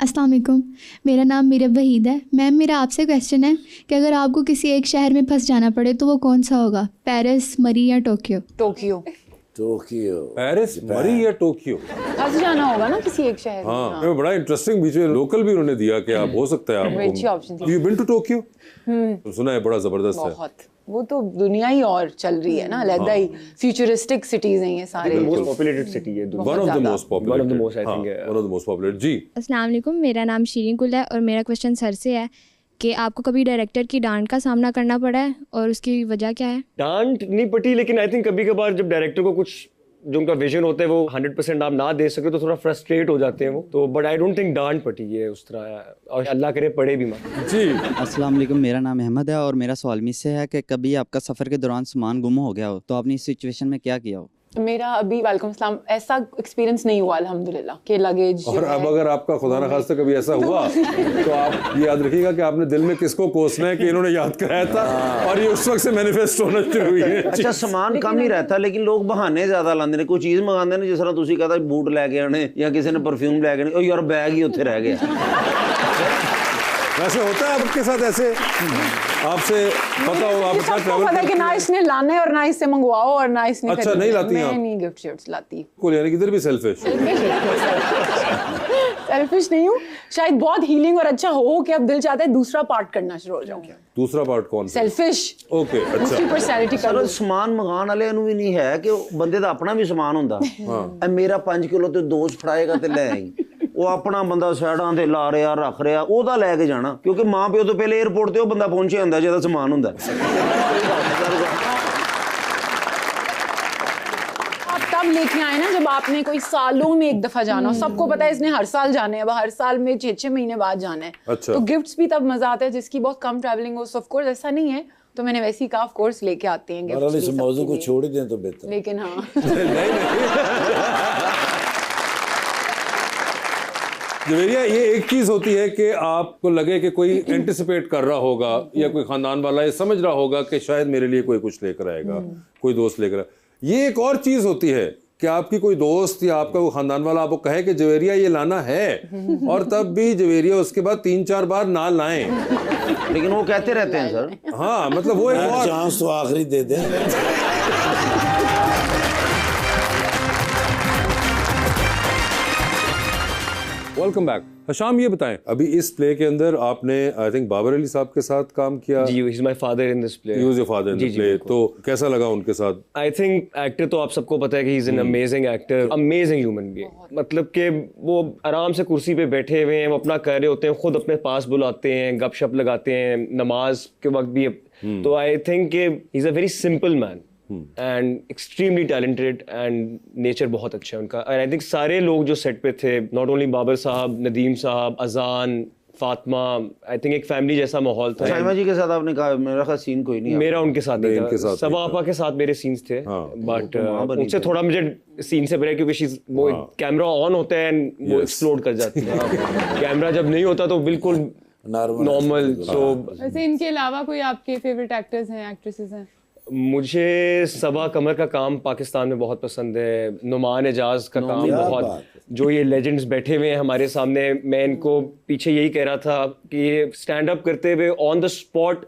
अस्सलाम वालेकुम, मेरा नाम मीरा वहीद है। मैम मेरा आपसे क्वेश्चन है कि अगर आपको किसी एक शहर में फंस जाना पड़े तो वो कौन सा होगा, पेरिस, मरी या टोक्यो? टोक्यो। टोक्यो, पेरिस, मरी या टोक्यो? फंस जाना होगा ना किसी एक शहर में। हाँ, बड़ा इंटरेस्टिंग बीच में लोकल भी उन्होंने दिया कि आप हो सकता है अच्छी ऑप्शन आपको। You been to Tokyo? सुना है बड़ा जबरदस्त है। बहुत, वो तो दुनिया ही और चल रही है ना, अलग ही फ्यूचरिस्टिक सिटीज हैं ये सारे। मोस्ट पॉपुलेटेड सिटी है, one of the most popular, one of the most I think one of the most popular. जी अस्सलाम वालेकुम, मेरा नाम शीरीन कुल है और मेरा क्वेश्चन सर से है कि आपको कभी डायरेक्टर की डांट का सामना करना पड़ा है और उसकी वजह क्या है? डांट नहीं पटी, लेकिन आई थिंक कभी कभार जब डायरेक्टर को कुछ जो उनका विजन होता है वो 100% आप ना दे सके तो थोड़ा फ्रस्ट्रेट हो जाते हैं वो, तो बट आई डोंट थिंक डांट पटी है उस तरह, और अल्लाह करे पड़े भी मत। जी अस्सलाम वालेकुम, मेरा नाम अहमद है और मेरा सवाल मिस से है कि कभी आपका सफ़र के दौरान सामान गुम हो गया हो तो आपने इस सिचुएशन में क्या किया हो? मेरा अभी वालेकुम सलाम ऐसा एक्सपीरियंस नहीं हुआ अल्हम्दुलिल्लाह कि लगेज। और अब अगर आपका खुदा ना खास्ता कभी ऐसा हुआ तो आप ये याद रखिएगा कि आपने दिल में किसको कोसना है कि इन्होंने याद कराया था और ये उस वक्त से मैनिफेस्ट होना शुरू हुई है। अच्छा समान कम ही रहता लेकिन लोग बहाने ज्यादा लाते हैं, कोई चीज मंगाते हैं जिस तरह तुसी कहता बूट लैके आने या किसी ने परफ्यूम लैके आने, ओ यार बैग ही उत्थे रह गया। वैसे होता है आपके साथ ऐसे? आपसे पता हो आप इतना ट्रैवल पता है कि ना इसने लाना है और ना इससे मंगवाओ और ना इसने अच्छा, नहीं लाती हैं आप? मैं नहीं गिफ्ट शिफ्ट्स लाती को यानी किधर भी सेल्फिश सेल्फिश नहीं हूँ, शायद बहुत हीलिंग और अच्छा हो कि अब दिल चाहता है दूसरा पार्ट करना शुरू हो जाऊँ। दूसरा पार्ट कौन सा? सेल्फिश। ओके दूसरी अच्छा पर्सनैलिटी कर ਚਲੋ लो। ਸਮਾਨ ਮੰਗਾਉਣ ਵਾਲਿਆਂ ਨੂੰ ਵੀ ਨਹੀਂ ਹੈ ਕਿ ਬੰਦੇ ਦਾ ਆਪਣਾ ਵੀ ਸਮਾਨ ਹੁੰਦਾ। ਇਹ ਮੇਰਾ 5 ਕਿਲੋ ਤੇ ਦੋਜ ਫੜਾਏਗਾ ਤੇ ਲੈ ਆਈ, ਉਹ ਆਪਣਾ ਬੰਦਾ ਸਾਈਡਾਂ ਤੇ ਲਾ ਰਿਹਾ ਰੱਖ ਰਿਹਾ, ਉਹਦਾ ਲੈ ਕੇ ਜਾਣਾ ਕਿਉਂਕਿ ਮਾਂ ਪਿਓ ਤੋਂ ਪਹਿਲੇ 에어ਪੋਰਟ ਤੇ ਉਹ ਬੰਦਾ ਪਹੁੰਚਿਆ ਹੁੰਦਾ ਜਿਹਦਾ ਸਮਾਨ ਹੁੰਦਾ। आप तब टाइम लेके आए ना जब आपने कोई सालों में एक दफा जाना हो, सबको पता है इसने हर साल जाना है, अब हर साल में 6-6 महीने बाद जाना है, अच्छा। तो गिफ्ट्स भी तब मजा आता है जिसकी बहुत कम ट्रैवलिंग हो। ऑफ कोर्स ऐसा नहीं है, तो मैंने वैसे ही कहा ऑफ कोर्स लेके आते हैं गिफ्ट्स इस मौजू को छोड़ ही दें तो बेहतर। लेकिन हाँ जवेरिया, ये एक चीज होती है कि आपको लगे कि कोई एंटिसिपेट कर रहा होगा या कोई खानदान वाला ये समझ रहा होगा कि शायद मेरे लिए कोई कुछ लेकर आएगा, कोई दोस्त लेकर ये एक और चीज होती है कि आपकी कोई दोस्त या आपका कोई खानदान वाला आपको कहे कि जवेरिया ये लाना है, और तब भी जवेरिया उसके बाद 3-4 बार ना लाएं। लेकिन वो कहते रहते हैं सर। हाँ, मतलब वो एक और चांस तो आखिरी दे दें। Welcome back. हशाम, ये बताएं, अभी इस प्ले के अंदर आपने आई थिंक बाबर अली साहब के साथ काम किया। जी, he is my father in this play. He was your father in the play, तो कैसा लगा उनके साथ? आई थिंक एक्टर तो आप सबको पता है कि he is an amazing actor, amazing human being. मतलब कि वो आराम से कुर्सी पे बैठे हुए हैं, वो अपना कर रहे होते हैं, खुद अपने पास बुलाते हैं, गपशप लगाते हैं, नमाज के वक्त भी। तो I think he is a very simple man and extremely talented, and nature बहुत अच्छा है उनका। और आई थिंक सारे लोग जो सेट पे थे, नॉट ओनली बाबर साहब, नदीम साहब, अजान, फातिमा, आई थिंक एक फैमिली जैसा माहौल था। साइमा जी के साथ आपने कहा, मेरा ख्याल सीन कोई नहीं। मेरा उनके साथ नहीं इनके था, साथ सबा आपा के साथ मेरे सीन्स थे, बट उनसे थोड़ा मुझे सीन से पहले, क्योंकि वो कैमरा ऑन होता है एंड वो एक्सप्लोड कर जाती है। कैमरा जब नहीं होता तो बिल्कुल नॉर्मल। तो वैसे इनके अलावा कोई आपके फेवरेट एक्टर्स हैं, एक्ट्रेसेस हैं? मुझे सबा कमर का काम पाकिस्तान में बहुत पसंद है, नुमान एजाज का काम बहुत, जो ये लेजेंड्स बैठे हुए हैं हमारे सामने। मैं इनको पीछे यही कह रहा था कि ये स्टैंड अप करते हुए ऑन द स्पॉट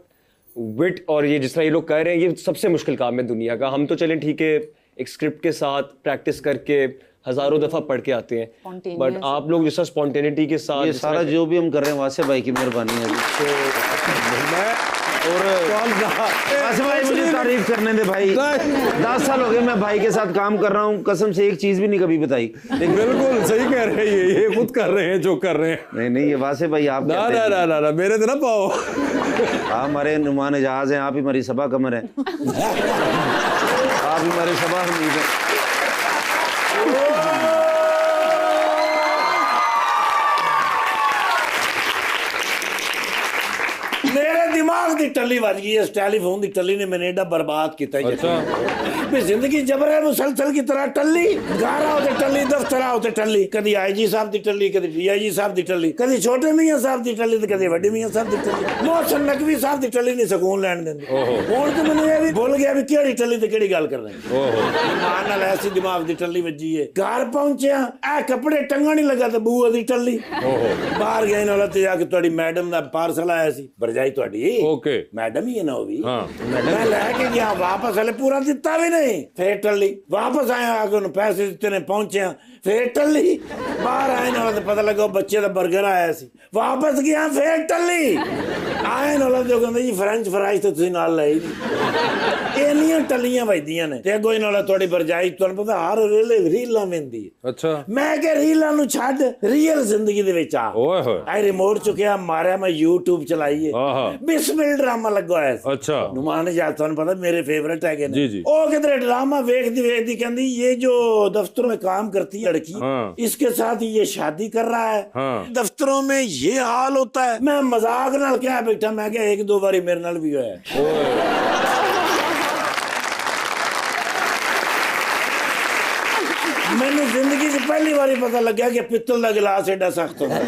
विट, और ये जिस तरह ये लोग कह रहे हैं, ये सबसे मुश्किल काम है दुनिया का। हम तो चलें ठीक है, एक स्क्रिप्ट के साथ प्रैक्टिस करके हजारों दफा पढ़ के आते हैं, बट आप लोग जैसा स्पॉन्टेनिटी के साथ ये सारा जो भी हम कर रहे हैं वासे भाई की मेहरबानी है। और वासे भाई मुझे तारीफ करने दे भाई, 10 साल हो गए मैं भाई के साथ काम कर रहा हूँ, कसम से एक चीज भी नहीं कभी बताई। बिल्कुल सही कह रहे हैं, ये खुद कर रहे हैं जो कर रहे हैं। नहीं ये वासे भाई आप ना मेरे तो ना पाओ। आप हमारे नुमान एजाज हैं, आप ही हमारी सबा कमर है, आप ही हमारे सबा हमीद है। मेरे दिमाग दी टल्ली बज गई, इस टेलीफोन दी टल्ली ने मैंने एडा बर्बाद किया। अच्छा, जिंदगी जबर है मुसलसल की तरह टल्ली, घर आओ ते टल्ली, दफ्तर आओ ते टल्ली, कदी IG साहब दी टल्ली, कदी DIG साहब दी टल्ली, कदी छोटे मियां साहब दी टल्ली, कदी वड्डे मियां साहब दी टल्ली। मोहसिन नकवी साहब दी टल्ली नहीं सकून लैन देंदी। हुण ते मैनूं ये भी भुल गया भी केड़ी टल्ली ते केड़ी गल कर रहे हैं। ईमान नाल ऐसी दिमाग दी टल्ली वजी है। घर पहुंचिया, ए कपड़े टंगा नहीं लगा ते बूआ दी टल्ली। बाहर गए नाल ते जाके तुहाडी मैडम दा पार्सल आया सी, भरजाई तुहाडी ओके मैडम ही है ना, वो भी हाँ। मैं लैके गया, वापस हले पूरा दिता भी नहीं, फिर टल्ली। वापस आया, आके उन्हें पैसे दिते ने, पहुंचे फिर टल्ली। बाहर आए ना तो पता लगा बच्चे का बर्गर आया सी, वापस गया फिर टल्ली। आए ना तो कहते जी फ्रेंच फ्राइज तो तुसीं नाल लाई नहीं। इन्नियां टल्लियां वजदियां ने ते अगों नाल तुहाडी भरजाई तुहानूं पता हर वेले रीलां वेंदी है। अच्छा, मैं क्या रीलां नूं छड्ड, रियल जिंदगी दे विच आ। ओए होए, आई रिमोट चुकिया, मारिया, मैं YouTube चलाई है, बिस्मिल ड्रामा लगा होया सी। अच्छा, नुमान एजाज तुहानूं पता मेरे फेवरेट है जी जी। ओ किधर ड्रामा वेखदी वेखदी कहंदी ये जो दफ्तरों में काम करती है लड़की, इसके साथ ये शादी कर रहा है, दफ्तरों में ये हाल होता है। मैं मजाक नाल क्या बैठा, मैं क्या 1-2 बारी मेरे नाल भी होया। मैंने जिंदगी से पहली बार पता लगा कि पित्तल का गिलास एडा सख्त होता है।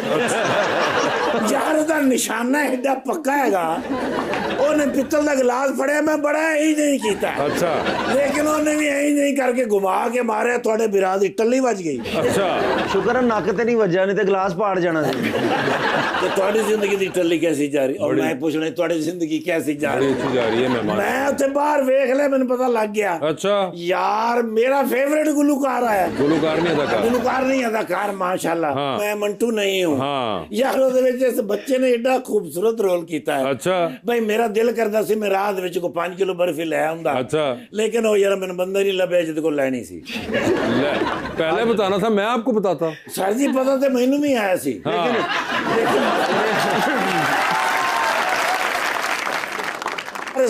यार दा निशाना एडा पक्का हैगा। उन्हें पित्तल का गिलास फड़िया, मैं बड़ा ही नहीं किया। अच्छा, लेकिन उन्हें भी यही नहीं करके घुमा के मारे, थोड़े बिरा दी टल्ली बज गई। अच्छा, शुक्र है नक ते नहीं वजया, नहीं तो गिलास पाड़ जाना सी। तो थोड़ी जिंदगी दी टल्ली कैसी जा रही? और मैं पूछना थोड़ी जिंदगी कैसी जा रही? अच्छी जा रही है। मैं उत्थे बाहर वेख लिया, मैंने पता लग गया। अच्छा, यार मेरा फेवरेट गुलूकार है। गुलूकार नहीं अदाकार, गुलूकार नहीं अदाकार, माशाल्लाह। मैं मंटू नहीं हूँ यार। उस बच्चे ने एडा खूबसूरत रोल किया है। अच्छा भाई मेरा दिल करता सी मैं रात विच को 5 किलो बर्फी ले आऊंगा। अच्छा, लेकिन वो यार मैंने बंदा नहीं लभ्या जिद को लेनी सी। पहले बताना था, मैं आपको बताता। सर जी पता तो मैनू भी आया सी, लेकिन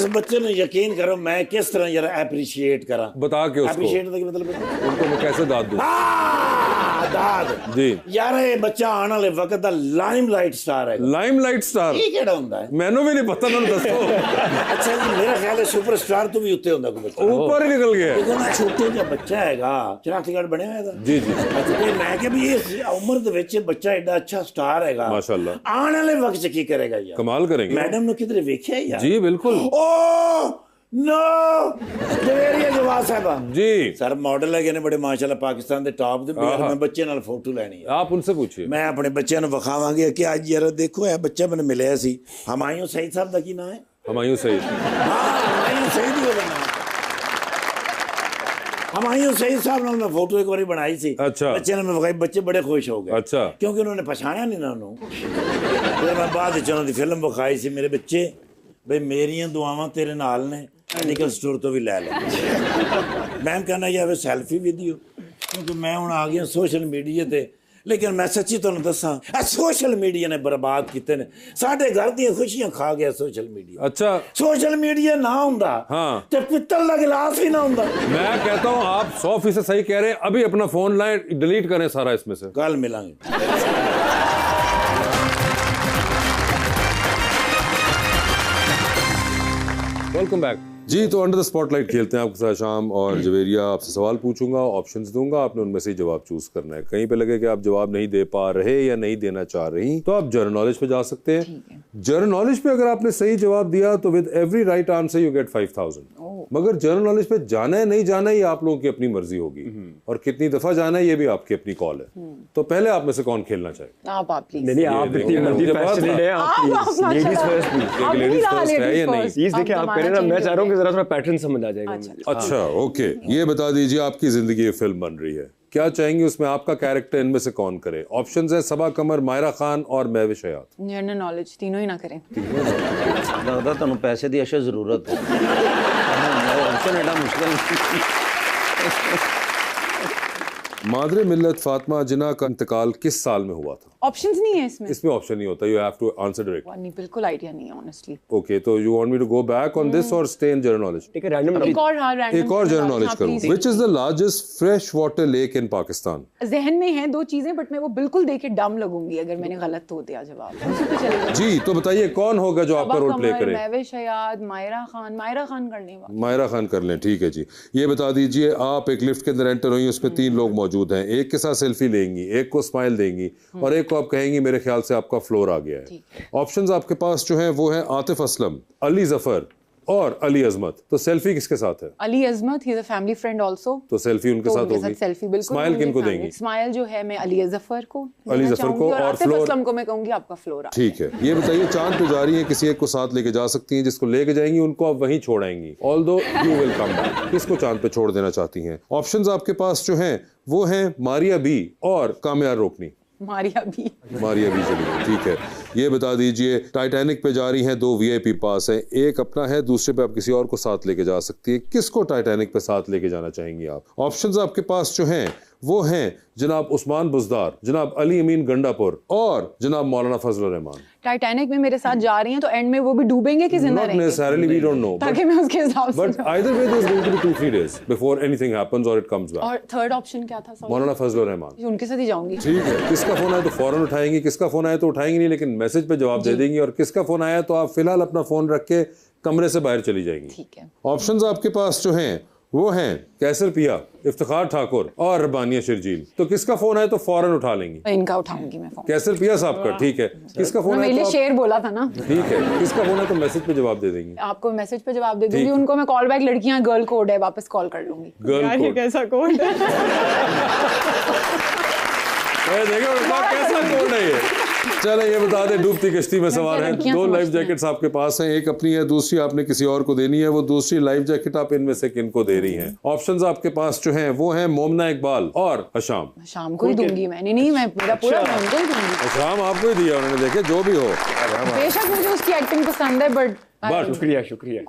इस बच्चे ने यकीन करो मैं किस तरह यार एप्रिशिएट करा बता के उसको एप्रिशिएट का मतलब उनको मैं कैसे दाद दूं दाद जी यार ये बच्चा आने वाले वक्त दा लाइमलाइट स्टार है लाइमलाइट स्टार ये केड़ा हुंदा है मैनू भी नहीं पता मैंने दसो अच्छा जी मेरा ख्याल है सुपरस्टार तो भी उत्ते हुंदा कोई बच्चा ऊपर ही निकल गया देखो ना छोटे जिहा बच्चा हैगा चरागढ़ बने होया दा जी जी अच्छा ते मैं कि भी इस उम्र दे विच बच्चा एडा अच्छा स्टार हैगा माशाल्लाह आने वाले वक्त च की करेगा यार कमाल करेंगे मैडम ने किधरे वेख्या यार जी बिल्कुल ओ नो जवेरिया जवाब साहब जी सर मॉडल है ने बड़े माशाल्लाह पाकिस्तान दे टॉप दे मैं बच्चे नाल फोटो लेनी है आप उनसे पूछिए मैं अपने बच्चों ਨੂੰ ਵਿਖਾਵਾਂਗੀ ਕਿ ਅੱਜ ਯਾਰ ਦੇਖੋ ਇਹ ਬੱਚਾ ਮੈਨੂੰ ਮਿਲਿਆ ਸੀ ਹਮਾਇੂੰ ਸਈਦ ਸਾਹਿਬ ਦਾ ਕੀ ਨਾਮ ਹੈ हमायूं सईद ਹਮਾਇੂੰ ਸਈਦ ਹੀ ਉਹਦਾ ਨਾਮ हमायूं सईद साहब ਨਾਲ ਮੈਂ ਫੋਟੋ ਇੱਕ ਵਾਰੀ ਬਣਾਈ ਸੀ अच्छा ਬੱਚਿਆਂ ਨੂੰ ਮੈਂ ਵਿਖਾਈ ਬੱਚੇ ਬੜੇ ਖੁਸ਼ ਹੋ ਗਏ अच्छा ਕਿਉਂਕਿ ਉਹਨਾਂ ਨੇ ਪਛਾਣਿਆ ਨਹੀਂ ਨਾ ਉਹਨੂੰ ਫਿਰ ਮੈਂ ਬਾਅਦ ਵਿੱਚ ਉਹਨਾਂ ਦੀ ਫਿਲਮ ਵਿਖਾਈ ਸੀ ਮੇਰੇ ਬੱਚੇ ਬਈ ਮੇਰੀਆਂ ਦੁਆਵਾਂ ਤੇਰੇ ਨਾਲ ਨੇ ਮੈਡੀਕਲ ਸਟੋਰ ਤੋਂ ਵੀ ਲੈ ਲੈ ਮੈਂ ਕਹਿੰਦਾ ਯਾਰ ਸੈਲਫੀ ਵੀ ਦਿਓ ਕਿਉਂਕਿ ਮੈਂ ਹੁਣ ਆ ਗਿਆ ਸੋਸ਼ਲ ਮੀਡੀਆ ਤੇ लेकिन मैं सच्ची तुहानू दसा सोशल मीडिया ने बर्बाद किते ने साडे घर दी खुशियां खा गया सोशल मीडिया अच्छा सोशल मीडिया ना हुंदा हाँ ते पित्तल दा गिलास ही ना हुंदा मैं कहता हूँ आप 100% सही कह रहे हैं अभी अपना फोन लाएं डिलीट करें सारा इसमें से कल मिलांगे वेलकम बैक जी तो अंडर द स्पॉटलाइट खेलते हैं आपके साथ शाम और जवेरिया आपसे सवाल पूछूंगा ऑप्शंस दूंगा आपने उनमें से जवाब चूज करना है कहीं पे लगे कि आप जवाब नहीं दे पा रहे या नहीं देना चाह रही तो आप जनरल नॉलेज पे जा सकते हैं जनरल नॉलेज पे अगर आपने सही जवाब दिया तो with every right answer you get 5000 मगर जनरल नॉलेज पे जाना है नहीं जाना है ये आप लोगों की अपनी मर्जी होगी और कितनी दफा जाना है ये भी आपकी अपनी कॉल है तो पहले आप में से कौन खेलना चाहे आप प्लीज नहीं आप इतनी मर्जी पैशनेट है आप ladies first please ladies first है या नहीं प्लीज देखिए आप कह रहे ना मैं चाह रहा हूं कि जरा थोड़ा पैटर्न समझ आ जाएगा मुझे अच्छा ओके ये बता दीजिए आपकी जिंदगी ये फिल्म बन रही है क्या चाहेंगे उसमें आपका कैरेक्टर इनमें से कौन करे ऑप्शंस है सबा कमर मायरा खान और महविश हयात जनरल नॉलेज तीनों ही ना करें लगदा ਤੁਹਾਨੂੰ ਪੈਸੇ ਦੀ ਅਸ਼ਾ ਜ਼ਰੂਰਤ ਹੈ ऑप्शन एडा मुश्किल मादरे मिल्लत फातिमा जिन्ना का इंतकाल किस साल में हुआ था ऑप्शंस नहीं है इसमें इसमें ऑप्शन नहीं होता you have to answer direct नहीं बिल्कुल आइडिया नहीं है ऑनेस्टली ओके तो you want me to go back on this और स्टे इन जनरल नॉलेज एक रैंडम एक और रैंडम एक और जनरल नॉलेज करूं which is the largest fresh water lake in Pakistan जहन में है दो चीजें बट मैं वो बिल्कुल देख के डम लगूंगी अगर मैंने गलत तो दिया जवाब उसी पे चलेगा जी तो बताइए कौन होगा जो आपका रोल प्ले करे महविश हयात मायरा खान करने वाला मायरा खान कर लें ठीक है जी ये बता दीजिए आप एक लिफ्ट के अंदर एंटर हुई उसमें 3 लोग मौजूद हैं एक के साथ सेल्फी लेंगी एक को स्माइल देंगी और एक को आप कहेंगी मेरे ख्याल से आपका फ्लोर आ गया है ऑप्शंस आपके पास जो है वो है आतिफ असलम अली जफर और अली अजमत तो सेल्फी किसके साथ है Ali Azmat he is a family friend also तो सेल्फी उनके साथ होगी सेल्फी बिल्कुल स्माइल किनको देंगी स्माइल जो है मैं अली जफर को और आतिफ असलम को मैं कहूंगी आपका फ्लोर ठीक है ये बताइए चांद पे जा रही है किसी एक को साथ लेके जा सकती हैं जिसको लेके जाएंगी उनको आप वहीं छोड़ आएंगी although you will come back किसको चांद पे छोड़ देना चाहती हैं ऑप्शंस आपके पास जो हैं वो हैं मारिया बी और कामयार रोकनी मारिया बी चलिए ठीक है ये बता दीजिए टाइटैनिक पे जा रही हैं 2 VIP पास हैं एक अपना है दूसरे पे आप किसी और को साथ लेके जा सकती है किसको टाइटैनिक पे साथ लेके जाना चाहेंगी आप ऑप्शंस आपके पास जो हैं वो हैं जनाब उस्मान बुज़दार जनाब अली अमीन गंडापुर और जनाब मौलाना फजल रहमान टाइटैनिक में मेरे साथ जा रही हैं तो एंड में वो भी डूबेंगे कि जिंदा रहेंगे necessarily we don't know ताकि मैं उसके हिसाब से but either way there's going to be 2-3 days before anything happens or it comes back और थर्ड ऑप्शन क्या था मौलाना फजल रहमान उनके साथ ही जाऊंगी ठीक है किसका फोन आया तो फौरन उठाएंगी किसका फोन आया तो उठाएंगी नहीं लेकिन मैसेज पे जवाब दे देंगी और किसका फोन आया तो आप फिलहाल अपना फोन रख के कमरे से बाहर चली जाएंगी ठीक है ऑप्शंस आपके पास जो हैं वो हैं कैसर पिया इफ्तिखार ठाकुर और रबानिया शिरजील तो किसका फोन आया तो फौरन उठा लेंगी इनका उठाऊंगी मैं फोन कैसर पिया साहब का ठीक है किसका फोन आया तो शेर बोला था ना ठीक है किसका फोन है तो मैसेज पे जवाब दे देंगी आपको मैसेज पे जवाब दे दूंगी उनको मैं कॉल बैक लड़कियां गर्ल कोड है वापस कॉल कर लूंगी गर्ल कोड कैसा कोड है देखो कैसा कोड है ये चले ये बता दें डूबती कश्ती में सवार हैं 2 लाइफ जैकेट्स आपके पास हैं एक अपनी है दूसरी आपने किसी और को देनी है वो दूसरी लाइफ जैकेट आप इनमें से किनको दे रही हैं ऑप्शंस आपके पास जो हैं वो हैं मोमना इकबाल और अशाम शाम को ही दूंगी मैंने नहीं मैं मेरा पूरा उनको ही दूंगी अशाम आपको ही दिया उन्होंने देखे जो भी हो बेशक मुझे उसकी एक्टिंग पसंद है बट शुक्रिया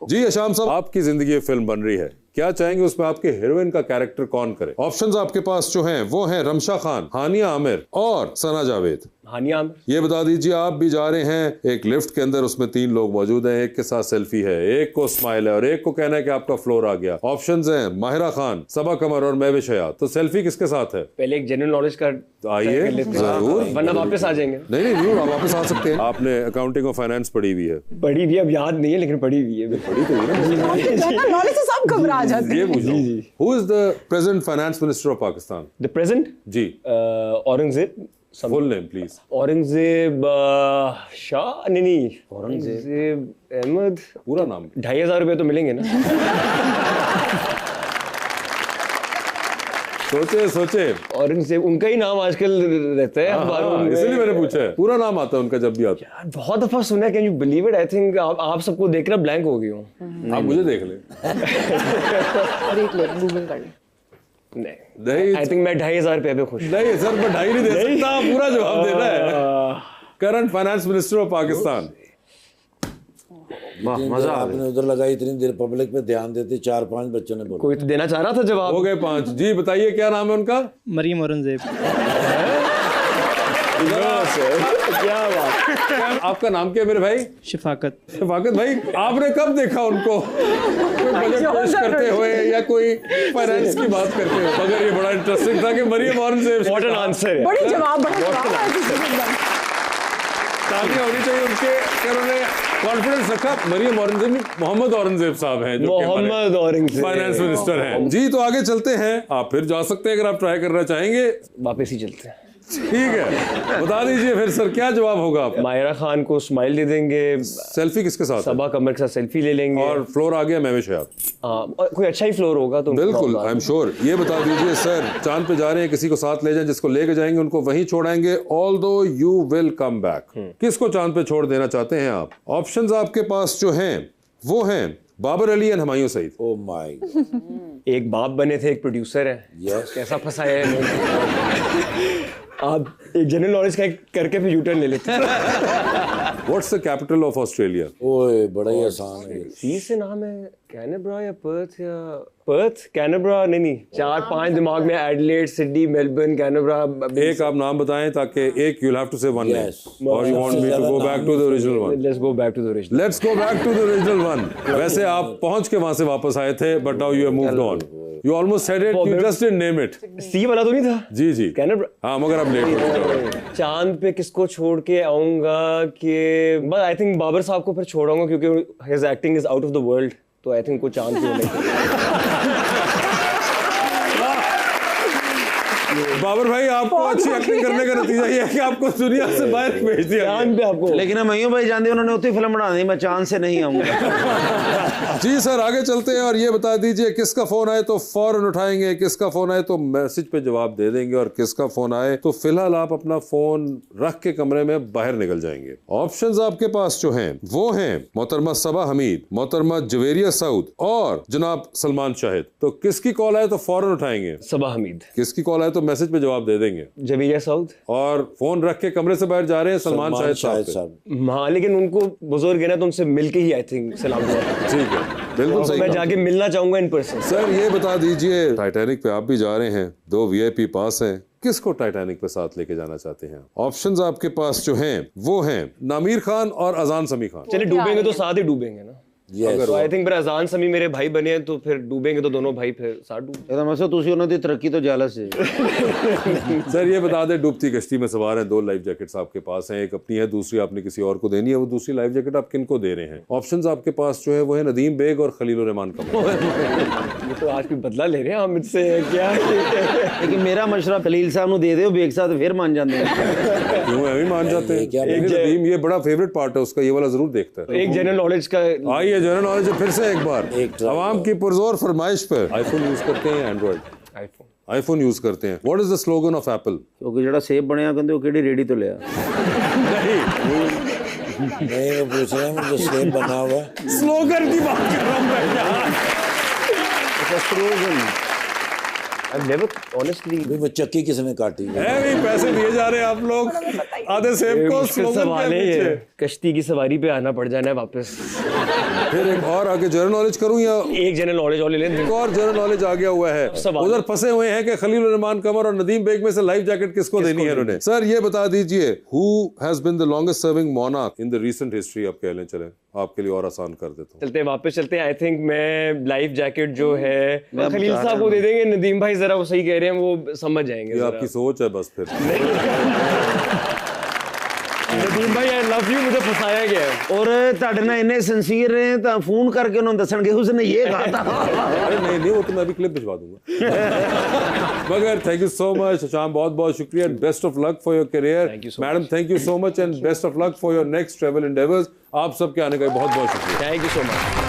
जी अशाम साहब आपकी जिंदगी फिल्म बन रही है क्या चाहेंगे उसमें आपके हीरोइन का कैरेक्टर कौन करे? ऑप्शंस आपके पास जो हैं वो हैं रमशा खान, हानिया आमिर और सना जावेद। हानिया आमिर। ये बता दीजिए, आप भी जा रहे हैं एक लिफ्ट के अंदर, उसमें 3 लोग मौजूद हैं, एक के साथ सेल्फी है, एक को स्माइल है और एक को कहना है कि आपका फ्लोर आ गया। ऑप्शंस हैं माहिरा खान, सबा कमर और महविश हयात। तो सेल्फी किसके साथ है? पहले एक जनरल नॉलेज का आइए जरूर, वरना वापस आ जाएंगे। नहीं जरूर आप वापस आ सकते हैं। आपने अकाउंटिंग और फाइनेंस पढ़ी हुई है? पढ़ी भी अब याद नहीं है, लेकिन पढ़ी हुई है। पढ़ी तो है नॉलेज से सब घबरा जाते हैं। ये पूछ रहा हूं, who is the present finance minister of Pakistan? The present जी, Aurangzeb. Full name please. Aurangzeb Shah, नहीं औरंगजेब अहमद। पूरा नाम? 2500 रुपये तो मिलेंगे ना। सोचे औरंगजेब, उनका ही नाम आजकल रहता है अखबारों में, इसलिए मैंने पूछा है। पूरा नाम आता है उनका जब भी आता है। बहुत दफा सुना है, can you believe it? I think आप सबको देख रहा ब्लैंक हो गई हूँ। आप मुझे देख ले, देख ले, गूगल कर ले। नहीं, आई थिंक मैं 2500 रुपये पे खुश। नहीं सर, मैं 2.5 नहीं दे सकता, पूरा जवाब देना है। Current finance minister of Pakistan. मजा आपने उधर लगाई, इतनी देर पब्लिक पे ध्यान देते, 4-5 बच्चों ने बोला। कोई तो देना चाह रहा था जवाब। हो गए 5। जी बताइए क्या नाम है उनका? मरियम औरंगजेब। क्या बात। आपका नाम क्या है मेरे भाई? शफाकत। शफाकत भाई, आपने कब देखा उनको कोई बजट पेश करते हुए या कोई फाइनेंस की बात करते हुए? मगर ये बड़ा इंटरेस्टिंग था कि Maryam Aurangzeb. What an answer है। बड़ी जवाब तालियां होनी चाहिए उनके कि उन्होंने कॉन्फिडेंस रखा। मरियम औरंगजेब, मोहम्मद औरंगजेब साहब हैं जो मोहम्मद औरंगजेब फाइनेंस मिनिस्टर हैं। जी तो आगे चलते हैं, आप फिर जा सकते हैं अगर आप ट्राई करना चाहेंगे। वापस ही चलते हैं। ठीक है, बता दीजिए फिर सर क्या जवाब होगा आपका? माहिरा खान को स्माइल दे देंगे। सेल्फी किसके साथ? सबा कमर के साथ सेल्फी ले लेंगे। और फ्लोर आ गया महविश हयात। कोई अच्छा ही फ्लोर होगा तो बिल्कुल, आई एम श्योर। ये बता दीजिए सर, चांद पे जा रहे हैं, किसी को साथ ले जाएं, जिसको लेके जाएंगे उनको वहीं छोड़ाएंगे, although you will come back. किसको चांद पे छोड़ देना चाहते हैं आप? ऑप्शंस आपके पास जो हैं वो हैं Babar Ali and Humayun Saeed. Oh my, एक बाप बने थे, एक प्रोड्यूसर है। यस, कैसा फंसाया है। आप एक जनरल नॉलेज का करके फिर यूटर्न ले लेते हैं। What's the capital of Australia? ओए बड़ा ही आसान है। सी से नाम है, कैनबरा या पर्थ या पर्थ, कैनबरा नहीं 4-5 दिमाग में, एडिलेड, सिडनी, मेलबर्न, कैनबरा। एक आप नाम बताएं ताकि एक you will have to say one name, और you want me to go back to the original one? Let's go back to the original. Let's go back to the original one. वैसे आप पहुंच के वहां से वापस आए थे, but now you have moved on. You almost said it, you just didn't name it. C वाला तो नहीं था? जी कैनबरा। हाँ, मगर अब लेट हो चुका। चांद पे किसको छोड़ के आऊंगा कि बस आई थिंक बाबर साहब को फिर छोड़ूंगा, क्योंकि his acting is out of the world. तो आई थिंक को चांद पे बाबर भाई, आपको अच्छी एक्टिंग करने का नतीजा ये है कि आपको दुनिया से बाहर भेज दिया चांद पे आपको। लेकिन मयूं भाई जानते उन्होंने उतनी फिल्म बना दी, मैं चांद से नहीं आऊंगा। जी सर, आगे चलते हैं और ये बता दीजिए, किसका फोन आए तो फौरन उठाएंगे, किसका फोन आए तो मैसेज पे जवाब दे देंगे, और किसका फोन आए तो फिलहाल आप अपना फोन रख के कमरे में बाहर निकल जाएंगे। ऑप्शंस आपके पास जो हैं वो हैं मोहतरमा सबा हमीद, मोहतरमा जवेरिया सऊद और जनाब सलमान शाहिद। तो किसकी कॉल आए तो फौरन उठाएंगे? सबा हमीद। किसकी कॉल आए तो मैसेज पे जवाब दे देंगे? जवेरिया सऊद। और फोन रख के कमरे से बाहर जा रहे हैं सलमान शाहिद साहब। हाँ, लेकिन उनको बुजुर्ग है ना, तो उनसे मिलके ही आई थिंक सलाम दुआ। ठीक है, बिल्कुल सही। मैं जाके मिलना चाहूंगा इन पर्सन। सर ये बता दीजिए, टाइटैनिक पे आप भी जा रहे हैं, 2 VIP पास हैं, किसको टाइटैनिक पे साथ लेके जाना चाहते हैं? ऑप्शंस आपके पास जो हैं वो हैं नामीर खान और अजान समी खान। चलिए डूबेंगे तो साथ ही डूबेंगे ना। yes. तो आई थिंक मेरा अजान समी मेरे भाई बने हैं, तो फिर डूबेंगे तो दोनों भाई फिर साथ डूबेंगे। ਇਹਦਾ ਮਸਲਾ ਤੁਸੀਂ ਉਹਨਾਂ ਦੀ ਤਰੱਕੀ ਤੋਂ jealous है। सर ये बता दें, डूबती कश्ती में सवार हैं, 2 लाइफ जैकेट्स आपके पास हैं, एक अपनी है, दूसरी आपने किसी और को देनी है। वो दूसरी लाइफ जैकेट आप किनको दे रहे हैं? ऑप्शंस आपके पास जो है वो है नदीम बेग और खलील रहमान कमर। ये तो आज भी बदला ले रहे हैं हम मुझसे क्या। लेकिन मेरा मशवरा खलील साहब ਨੂੰ ਦੇ ਦਿਓ, बेग साथ फिर मान जाते हैं। क्यों अभी मान जाते हैं? नदीम ये बड़ा फेवरेट पार्ट है उसका, ये वाला जरूर देखता है। एक जनरल नॉलेज का आइए जनरल नॉलेज फिर से एक बार आवाम की पुरजोर फरमाइश पर। आईफोन यूज करते हैं, एंड्रॉइड? आईफोन यूज करते हैं। What is the slogan of Apple? क्योंकि ਜਿਹੜਾ ਸੇਬ ਬਣਿਆ ਕਹਿੰਦੇ ਉਹ ਕਿਹੜੀ ਰੇੜੀ ਤੋਂ ਲਿਆ? नहीं वो पूछ रहे हैं जो सेब बना हुआ है। स्लोगन की बात कर रहा हूँ मैं यार। स्लोगन। I've never honestly भाई वो चक्की किसने काटी है? है भी पैसे दिए जा रहे हैं आप लोग आधे सेब को मुश्किल स्लोगन सवाल के है ये। पीछे। कश्ती की सवारी पे आना पड़ जाना है वापस। फिर एक और आगे जनरल नॉलेज करूं या एक जनरल नॉलेज और ले लें। एक और जनरल नॉलेज आ गया हुआ है। सवाल। उधर फंसे हुए हैं कि खलील रहमान कमर और नदीम बेग में से लाइफ जैकेट किसको देनी है उन्होंने। सर ये बता दीजिए who has been the longest serving monarch in the recent history, आप कह लें, चले आपके लिए और आसान कर देता हूँ। चलते हैं वापस चलते हैं। आई थिंक मैं लाइफ जैकेट जो है खलील साहब को दे देंगे। नदीम भाई जरा वो सही कह रहे हैं, वो समझ जाएंगे। ये आपकी सोच है बस फिर। नदीम भाई आई लव यू, मुझे फंसाया गया है। और ਤੁਹਾਡੇ ਨਾਲ ਇੰਨੇ ਸਿੰਸੀਅਰ ਰਹੇ ਤਾਂ ਫੋਨ ਕਰਕੇ ਉਹਨਾਂ ਨੂੰ ਦੱਸਣਗੇ ਉਸਨੇ ਇਹ कहा था। अरे नहीं वो तो मैं अभी क्लिप भिजवा दूंगा। मगर थैंक यू सो मच शाम, बहुत बहुत शुक्रिया and best of luck for your career. Madam thank you so much and best of luck for your next travel endeavours. आप सबके आने का बहुत बहुत शुक्रिया। Thank you so much.